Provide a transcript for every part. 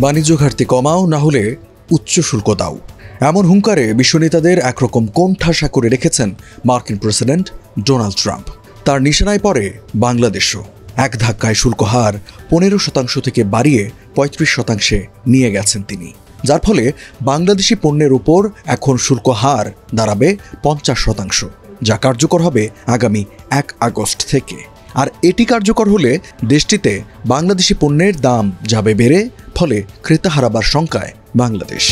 বাণিজ্য ঘাটতি কমাও, না হলে উচ্চ শুল্ক দাও, এমন হুঙ্কারে বিশ্বনেতাদের একরকম কোণঠাসা করে রেখেছেন মার্কিন প্রেসিডেন্ট ডোনাল্ড ট্রাম্প। তার নিশানায় পড়ে বাংলাদেশও। এক ধাক্কায় শুল্ক হার 15% থেকে বাড়িয়ে 35% নিয়ে গেছেন তিনি, যার ফলে বাংলাদেশি পণ্যের উপর এখন শুল্ক হার দাঁড়াবে 50%, যা কার্যকর হবে আগামী 1 আগস্ট থেকে। আর এটি কার্যকর হলে দেশটিতে বাংলাদেশি পণ্যের দাম যাবে বেড়ে, ফলে ক্রেতা হারাবার শঙ্কায় বাংলাদেশ।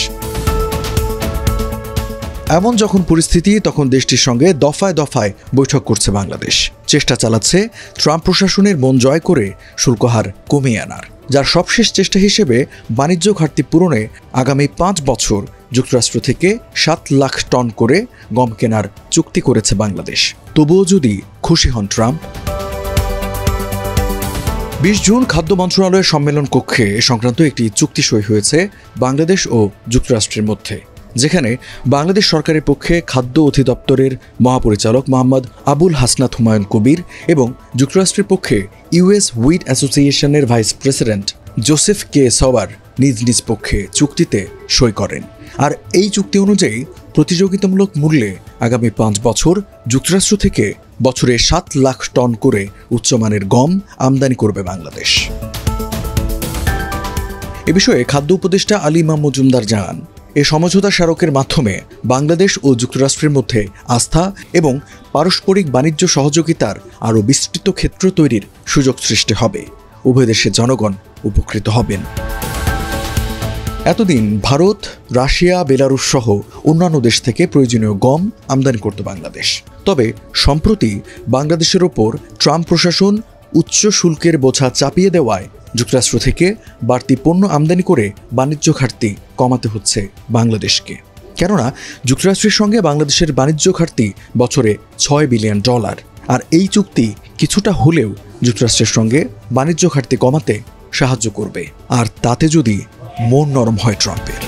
এমন যখন পরিস্থিতি, তখন দেশটির সঙ্গে দফায় দফায় বৈঠক করছে বাংলাদেশ। চেষ্টা চালাচ্ছে ট্রাম্প প্রশাসনের মন জয় করে শুল্ক হার কমিয়ে আনার, যার সবশেষ চেষ্টা হিসেবে বাণিজ্য ঘাটতি পূরণে আগামী 5 বছর যুক্তরাষ্ট্র থেকে 7 লাখ টন করে গম কেনার চুক্তি করেছে বাংলাদেশ। তবুও যদি খুশি হন ট্রাম্প। 20 জুন খাদ্য মন্ত্রণালয়ের সম্মেলন কক্ষে সংক্রান্ত একটি চুক্তি সই হয়েছে বাংলাদেশ ও যুক্তরাষ্ট্রের মধ্যে, যেখানে বাংলাদেশ সরকারের পক্ষে খাদ্য অধিদপ্তরের মহাপরিচালক মোহাম্মদ আবুল হাসনাত হুমায়ুন কবির এবং যুক্তরাষ্ট্রের পক্ষে ইউএস হুইট অ্যাসোসিয়েশনের ভাইস প্রেসিডেন্ট জোসেফ কে সওয়ার নিজ নিজ পক্ষে চুক্তিতে সই করেন। আর এই চুক্তি অনুযায়ী প্রতিযোগিতামূলক মূল্যে আগামী 5 বছর যুক্তরাষ্ট্র থেকে বছরে 7 লাখ টন করে উচ্চমানের গম আমদানি করবে বাংলাদেশ। এ বিষয়ে খাদ্য উপদেষ্টা আলী ইমাম মজুমদার জানান, এ সমঝোতা স্মারকের মাধ্যমে বাংলাদেশ ও যুক্তরাষ্ট্রের মধ্যে আস্থা এবং পারস্পরিক বাণিজ্য সহযোগিতার আরও বিস্তৃত ক্ষেত্র তৈরির সুযোগ সৃষ্টি হবে। উভয় দেশের জনগণ উপকৃত হবেন। এতদিন ভারত, রাশিয়া, বেলারুশ সহ অন্যান্য দেশ থেকে প্রয়োজনীয় গম আমদানি করত বাংলাদেশ। তবে সম্প্রতি বাংলাদেশের ওপর ট্রাম্প প্রশাসন উচ্চ শুল্কের বোঝা চাপিয়ে দেওয়ায় যুক্তরাষ্ট্র থেকে বাড়তি পণ্য আমদানি করে বাণিজ্য ঘাটতি কমাতে হচ্ছে বাংলাদেশকে। কেননা যুক্তরাষ্ট্রের সঙ্গে বাংলাদেশের বাণিজ্য ঘাটতি বছরে $6 বিলিয়ন। আর এই চুক্তি কিছুটা হলেও যুক্তরাষ্ট্রের সঙ্গে বাণিজ্য ঘাটতি কমাতে সাহায্য করবে। আর তাতে যদি মন নরম হয় ট্রাম্পের।